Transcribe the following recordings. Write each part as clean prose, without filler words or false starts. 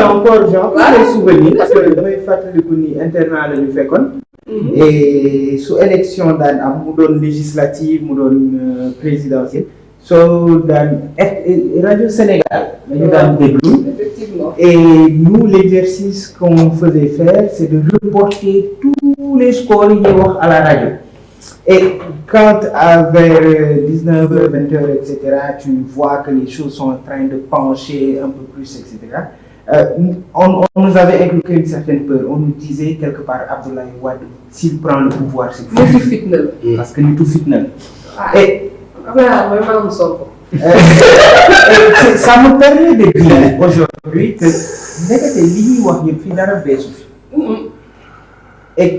encore genre les souvenirs parce que damay fàttaliku ni internat la ñu fekkoon. Et sous élection daan am mu doon législative mu doon présidentielle soo daan Radio Sénégal la ñu daan déglu. Effectivement. Et nous l'exercice qu'on faisait faire c'est de reporter tous les scores yi ñuy wax à la radio. Et quand vers 19h, 20h, etc., tu vois que les choses sont en train de pencher un peu plus, etc., on nous avait inculqué une certaine peur. On nous disait quelque part, Abdoulaye Wade, s'il prend le pouvoir, c'est fou. Parce que nous tout fitness. Et ça me permet de dire aujourd'hui que et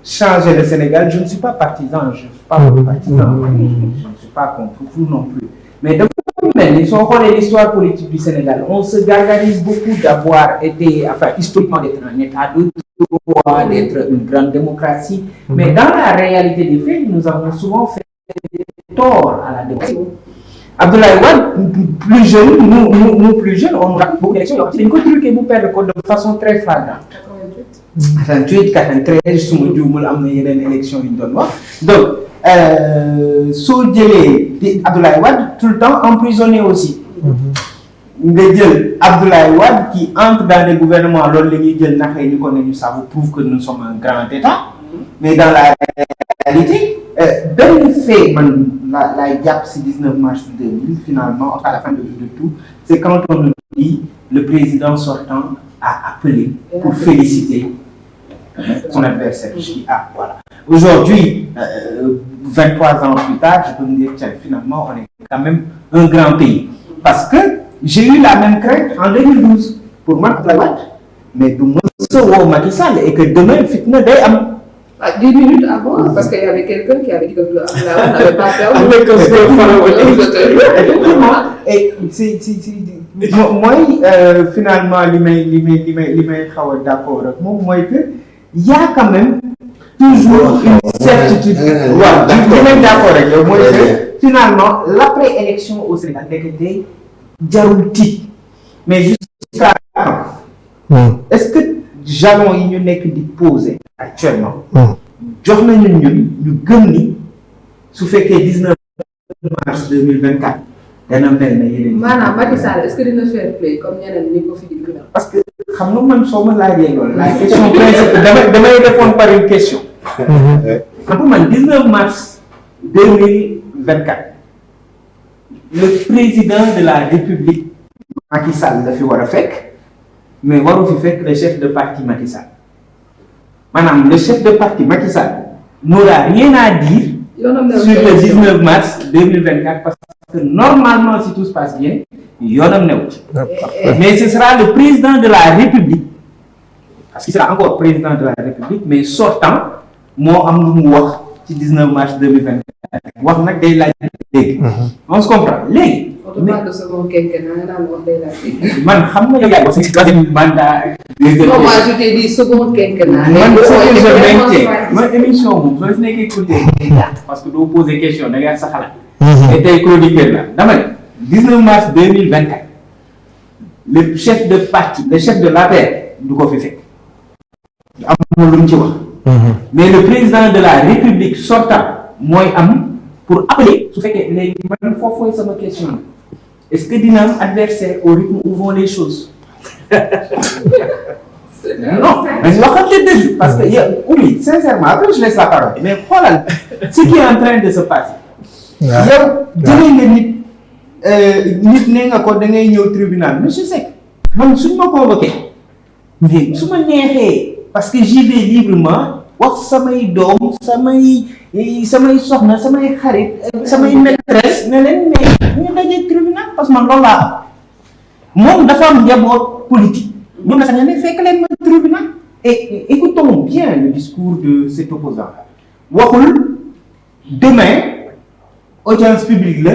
changer le Sénégal, je ne suis pas partisan, je ne suis pas contre vous non plus. Mais de même, si on connaît l'histoire politique du Sénégal, on se gargarise beaucoup d'avoir été, enfin, historiquement d'être un État de droit, d'être une grande démocratie. Mais dans la réalité des faits, nous avons souvent fait tort à la démocratie. Abdoulaye Wade, plus jeune, nous plus jeunes, on raconte beaucoup d'élections. Il y a une culture qui vous perd le code de façon très flagrante. 88, 93, suma juumul am na yeneen élection yu ñu doon wax donc soo jëlee Abdoulaye Wade tout le temps emprisonné aussi nga jël Abdoulaye Wade qui entre dans les gouvernements loolu la ñuy jël naxee ñu ko ne ñu ça vous prouve que nous sommes un grand État mais dans la réalité benn fait man la jàpp si 19 mars 2000 finalement à la fin de tout c'est quand on nous dit le président sortant a appelé pour féliciter son adversaire. Je dis, ah, voilà. Aujourd'hui, 23 ans plus tard, je peux me dire, tiens, finalement, on est quand même un grand pays. Parce que j'ai eu la même crainte en 2012 pour moi, mais de moi, Macky Sall, et que demain, fitna day am. 10 minutes avant, parce qu'il y avait quelqu'un qui avait dit que Abdoulaye n'avait pas perdu. Effectivement. Et moi, finalement, li may xaw a d'accord ak moom mooy que il y a quand même toujours une certitude. Waaw, li may d'accord ak yow mooy que finalement l'après-élection au Sénégal nekkate jarul tiit mais jusqu'à quand est-ce que jalons yi ñu nekk di poser actuellement jox nañu ñun ñu gëm ni su fekkee 19 mars 2024 dana mel na yeneen. maanaam Macky Sall est-ce que dina fair play comme ñeneen ñi ko fi di gën a. parce que xam nga man soo ma laajee loolu la question principale damay répondre par une question. xam nga man 19 mars 2024 le président de la République Macky Sall la fi war a fekk mais waru fi fekk le chef de parti Macky Sall maanaam le chef de parti Macky Sall n'aura rien à dire sur le 19 mars 2024 parce que normalement si tout se passe bien yoonam new ci mais ce sera le président de la République parce qu'il sera encore président de la République mais sortant moo am lu mu wax ci 19 mars 2024 wax nag day laaj dégg on se comprend léegi man xam nga yow yaay wax ci troisième mandat non moi je t'ai dit second quinquennat man émission moom soo si nekkee écouté parce que doo poser question da ngay sa xalaat et tey chroniqueur la dama ne 19 mars 2024 le chef de parti le chef de l'APR du ko fi fekk amul lu mu ci wax mais le président de la République sortant mooy am pour appeler su fekkee léegi man foofu sama question est-ce que dina am adversaire au rythme où vont les choses non mais waxante dëgg parce que oui sincèrement après je laisse la parole mais xoolal ce qui est en train de se passer yow jëlee nga nit nee nga ko da ngay ñëw tribunal monsieur Seck man suñ ma convoqué mais su ma neexee parce que j'y vais librement wax samay doom samay soxna samay xarit samay maîtresse ne leen mais ñu dajee tribunal parce que man loolu laa moom dafa am njaboot politique ñoom la sax ne fekk leen ma tribunal et écoutons bien le discours de cet opposant waxul demain audience publique la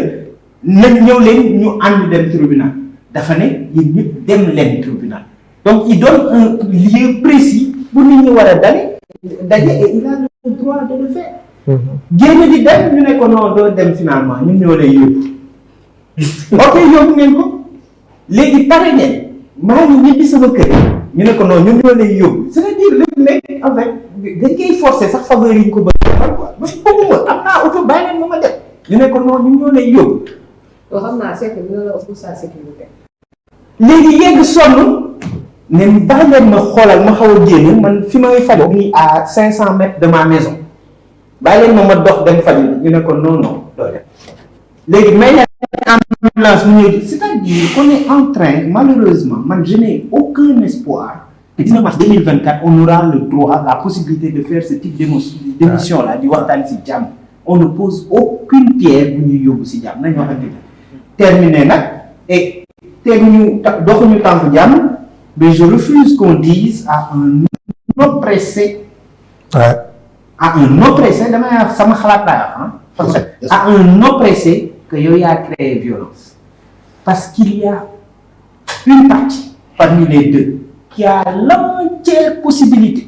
nañ ñëw leen ñu ànd dem tribunal dafa ne yéen ñëpp dem leen tribunal donc il donne un lieu précis pour nit ñi war a daje et il a le droit de le faire génn di dem ñu ne ko non doo dem finalement ñun ñoo lay yóbbu ok yóbbu ngeen ko léegi pare ngeen maa ngi ñibbi sama kër ñu ne ko non ñun ñoo lay yóbbu c'est-à-dire le mec avec dañ koy forcer sax faveur yi ñu ko bëgg quoi ba bëgguma am naa oto bàyyi leen ma def ñu ne ko non ñun ñoo lay yóbbu. yoo xam naa c'est que dina la pour sa sécurité. léegi yegg sonn ne bàyyi leen ma xoolal ma xaw a génn man fi may fajoo nii à 500 mètres de ma maison bàyyi leen ma dox dem faj ñu ne ko non non doo dem léegi may leen ambulance mu ñëw c'est-à-dire qu'on est en train malheureusement man je n'ai aucun espoir que 19 mars 2024 on aura le droit la possibilité de faire ce type d'émission là di waxtaan ci jàmm on ne pose aucune pierre bu ñuy yóbbu ci jàmm nañu waxante terminé nag et teguñu doxuñu tànk jàmm mais je refuse qu'on dise à un oppressé à un oppressé damay wax sama xalaat laa wax à un oppressé que yow yaa créé violence parce qu'il y a une partie parmi les deux qui a l'entière possibilité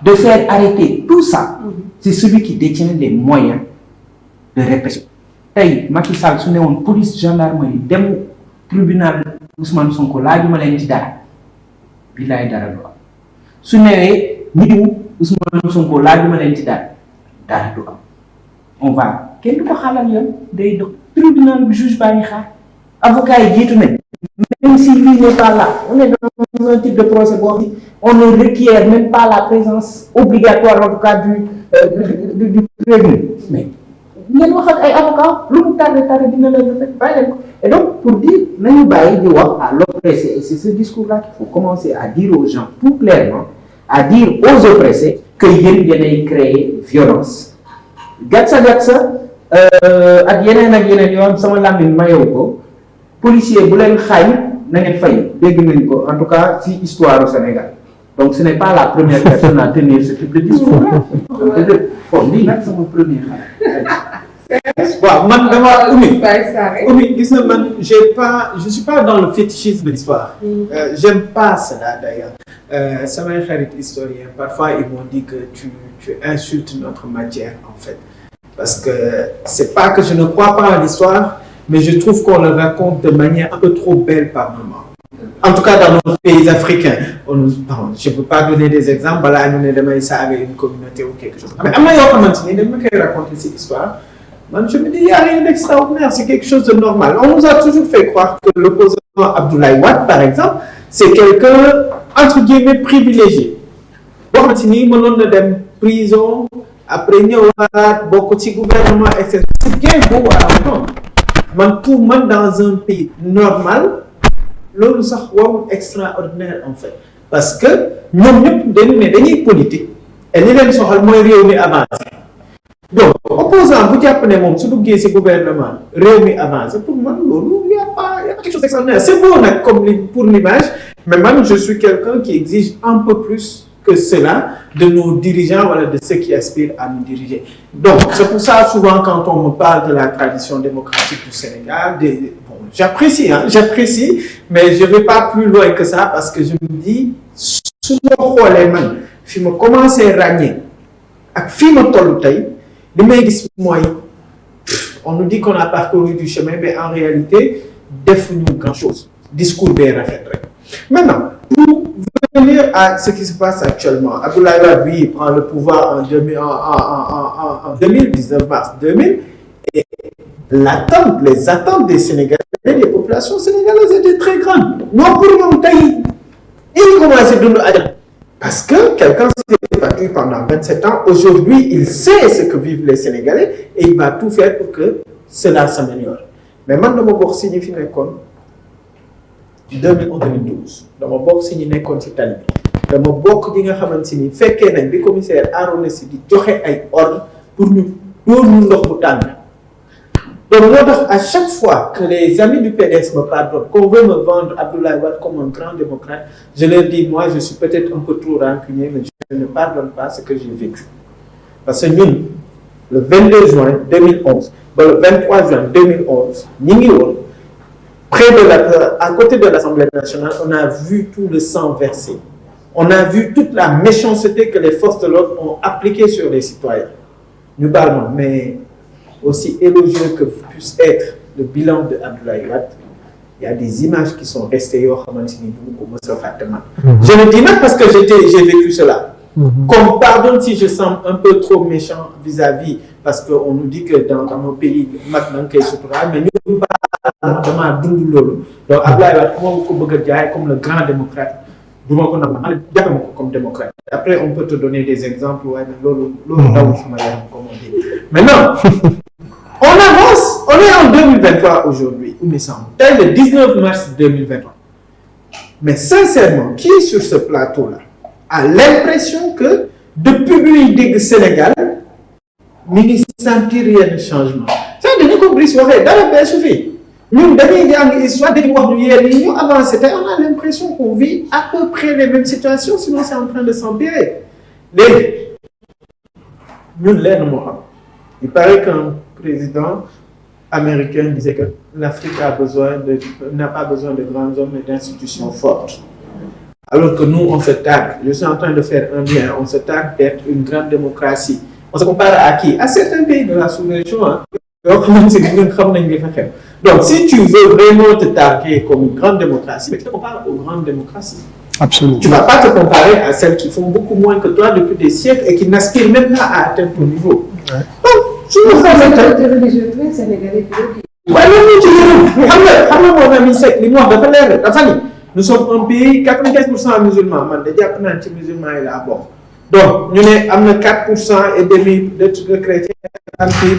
de faire arrêter tout ça c'est celui qui détient les moyens de répression tey Macky Sall su ne woon police gendarmerie dem tribunal Ousmane Sonko laajuma leen ci dara billaay dara du am su newee ñi diw Ousmane Sonko laajuma leen ci dara du am on va kenn du ko xaalal yoon day dox tribunal bi juge baa ngi xaar avocat yi jiitu nañ même si lui n'est pas là on est dans un type de procès boo xam on ne requiert même pas la présence obligatoire en tout cas du prévenu mais ngeen wax ak ay avocat lu mu tardé dina leen le fait bàyyi leen ko et donc pour dire nañu bàyyi di wax à l'oppressé et c'est ce discours là qu'il faut commencer à dire aux gens tout clairement à dire aux oppressés que yéenay créer violence gatsa ak yeneen yoo am sama làmmiñ mayewu ko policier bu leen xaañ na ngeen fay dégg nañ ko en tout cas ci histoire du Sénégal donc ce n'est pas la première personne à tenir ce type de discours là bon lii nag sama premier xalaat waaw man dama Oumy gis na man je suis pas dans le fétichisme de l'histoire j'aime pas cela d'ailleurs samay xarit historien parfois ils m'ont dit que tu insultes notre matière en fait parce que c'est pas que je ne crois pas à l'histoire mais je trouve qu'on le raconte de manière un peu trop belle par moment en tout cas dans nos pays africains je peux pas donner des exemples balaa ñu ne damay saaga une communauté ou quelque chose mais am na yoo xamante ni dañ ma koy raconter cette histoire man je me dis il y a rien d'extraordinaire c'est quelque chose de normal on nous a toujours fait croire que l'opposant Abdoulaye Wade par exemple c'est quelqu'un entre guillemets privilégié boo xamante ni mënoon na dem prison après ñëwaat bokk ci gouvernement et cetera c'est bien beau à entendre man pour man dans un pays normal loolu sax warul extraordinaire en fait parce que ñoom ñëpp dañu ne dañuy politique et li leen soxal mooy réew mi avancé donc opposant bu jàpp ne moom su duggee ci gouvernement réew mi avancé pour man loolu y a pas quelque chose d'extraordinaire c'est beau nag comme pour l'image mais man je suis quelqu'un qui exige un peu plus que cela de nos dirigeants voilà de ceux qui aspirent à nous diriger donc c'est pour ça souvent quand on me parle de la tradition démocratique du Sénégal j'apprécie mais je vais pas plus loin que ça parce que je me dis su ma xoolee man fi ma commencé ràññee ak fi ma tollu tey li may gis mooy on nous dit qu'on a parcouru du chemin mais en réalité defuñu grand chose discours bee rafet rek maintenant pour venir à ce qui se passe actuellement Abdoulaye Wade lui prend le pouvoir en 19 mars 2000 et les attentes des Sénégalais des populations sénégalaises étaient très grandes non pour ñoom tey il commençait dund àjjana parce que quelqu'un s'est battu pendant 27 ans aujourd'hui il sait ce que vivent les Sénégalais et il va tout faire pour que cela s'améliore mais man dama bokk si ñi fi nekkoon 2011-2012 dama bokk si ñi nekkoon ci tali bi dama bokk ñi nga xamante ni fekkee nañ bi commissaire Arona Sy di joxe ay ordre pour ñu dóor ñu ndox bu tàng donc moo tax à chaque fois que les amis du PDS me pardonnent qu'on veut me vendre Abdoulaye Wade comme un grand démocrate je leur dis moi je suis peut-être un peu trop rancunier mais je ne pardonne pas ce que j'ai vécu parce que ñun le 22 juin 2011 ba le 23 juin 2011 ñi ngi woon près de à côté de l'Assemblée nationale on a vu tout le sang versé on a vu toute la méchanceté que les forces de l'ordre ont appliquée sur les citoyens ñu baal ma mais aussi élogieux que puisse être le bilan de Abdoulaye Wade il y a des images qui sont restées je le dis même parce que j'ai vécu cela. Comme, pardon si je semble un peu trop méchant vis-à-vis, parce qu'on nous dit que dans nos pays, maintenant qu'il est mais nous, donc, Ablaye comme le grand démocrate. Comme démocrate. Après, on peut te donner des exemples. Maintenant, on avance. On est en 2023 aujourd'hui, il me semble. C'est le 19 mars 2023. Mais sincèrement, qui est sur ce plateau-là a l'impression que depuis le Sénégal, il n'y a senti rien de changement. Ça, nous avons compris, dans le pays suffit. Nous, on a l'impression qu'on vit à peu près les mêmes situations, sinon c'est en train de s'empirer. Il paraît qu'un président américain disait que l'Afrique n'a pas besoin de grands hommes mais d'institutions fortes. Alors que nous, on se targue, je suis en train de faire un lien, on se targue d'être une grande démocratie. On se compare à qui? À certains pays de la sous-région. Hein. Donc, si tu veux vraiment te targuer comme une grande démocratie, tu te compares aux grandes démocraties. Absolument. Tu ne vas pas te comparer à celles qui font beaucoup moins que toi depuis des siècles et qui n'aspirent même pas à atteindre ton niveau. Ouais. Donc, je me C'est religieux très sénégalais. Nous sommes un pays 95% musulmans. Musulmans et là donc, nous avons 4% et demi de chrétiens,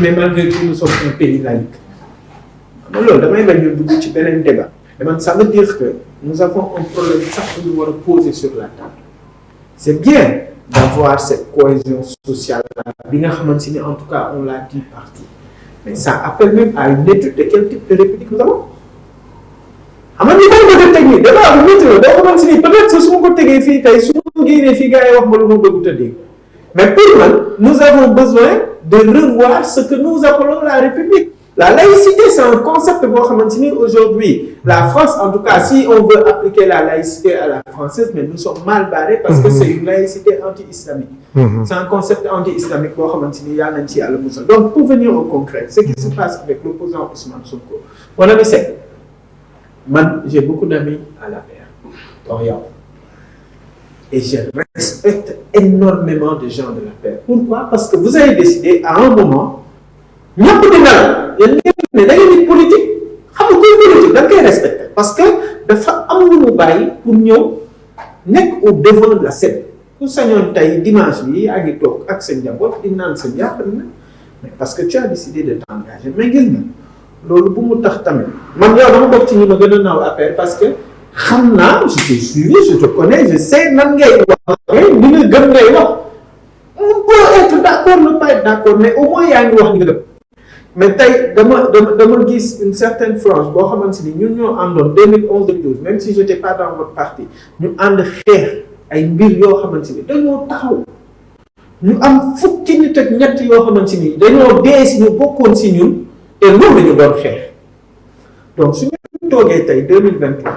mais malgré tout, nous sommes un pays laïque. Ça veut dire que nous avons un problème que nous devons poser sur la table. C'est bien d'avoir cette cohésion sociale. En tout cas, on l'a dit partout. Mais ça appelle même à une étude de quel type de république nous avons. Peut-être que ce sont des filles, mais pour moi, nous avons besoin de revoir ce que nous appelons la République. La laïcité, c'est un concept que aujourd'hui. La France, en tout cas, si on veut appliquer la laïcité à la française, mais nous sommes mal barrés parce que c'est une laïcité anti-islamique. C'est un concept anti-islamique. Donc, pour venir au concret, ce qui se passe avec l'opposant Ousmane Sonko, mon ami c'est, j'ai beaucoup d'amis à la paix. Et je respecte énormément de gens de la paix. Pourquoi? Parce que vous avez décidé à un moment, il y a des politiques, parce que de faire un pour nous nekk au devant de la scène. Nous sañoon tey dimanche bi yaa ngi toog ak sa njaboot di naan sa njaaxal na mais parce que tu as décidé de t'engager mais gis nga loolu bu mu tax tamit man yow dama bokk ci ñu ma gën a naaw affaire parce que xam naa je t'ai suivi je te connais je sais nan ngay waxee li nga gëm ngay wax on peut être d'accord ne pas être d'accord mais au moins yaa ngi wax li nga gëm mais tey dama gis une certaine frange boo xamante ni ñun ñoo àndoon 2011-2012 même si j'étais pas dans votre parti ñu ànd xeex ay mbir yoo xamante ni dañoo taxaw ñu am fukki nit ak ñett yoo xamante ni dañoo dee si ñu bokkoon si ñun te loolu la ñu doon xeex donc su ñu toogee tey 2023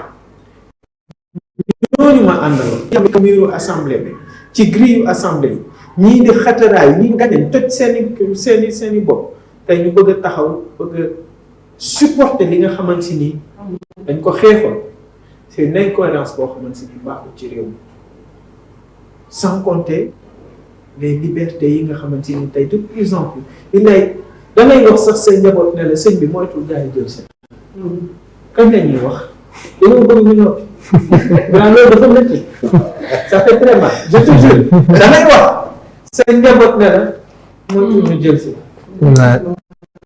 ñooñu ma àndaloon ci miiru assemblée bi ci grille yu assemblée yi ñii di xataraay ñii nga dem toj seeni bopp tey ñu bëgg a taxaw bëgg a supporter li nga xamante ni dañ ko xeexoon c'est une incohérence boo xamante ni baaxul ci réew mi sans compter les libertés yi nga xamante ni tey de plus en plus il lay da ngay wax sax say njaboot ne la sëñ bi moytul gars yi jël seen kañ la ñuy wax dañoo bëgg ñu noppi waaw loolu dafa métti ça fait très mal je te jure da ngay wax say njaboot ne la moytul ñu jël seen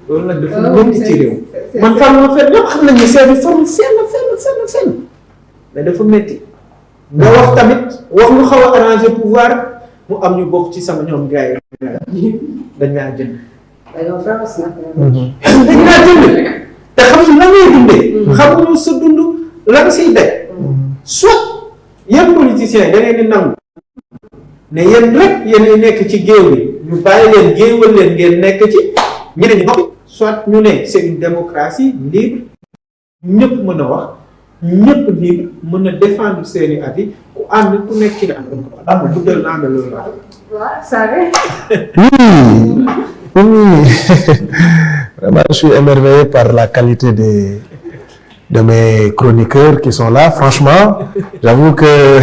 loolu nag dafa métti ci réew man xam nga fenn ñëpp xam nañu seeni forme fenn mais dafa métti nga wax tamit wax lu xaw a arranger pouvoir mu am ñu bokk ci sama ñoom gars yi dañ laa jënd dañ laa jënd te xamuñu la ngay dundee xamuñu sa dund la nga siy daj soit yéen politiciens yi da ngeen di nangu ne yéen rek yéen nekk ci géew bi ñu bàyyi leen géewal leen ngeen nekk ci ñeneen ñi noppi soit ñu ne c'est une démocratie libre ñëpp mën a wax ñëpp libre mën a défendre seeni avis ku ànd ku nekk ci nga am guddal naa ne loolu la. waaw ça va. Oui. Vraiment, je suis émerveillé par la qualité de mes chroniqueurs qui sont là. Franchement, j'avoue que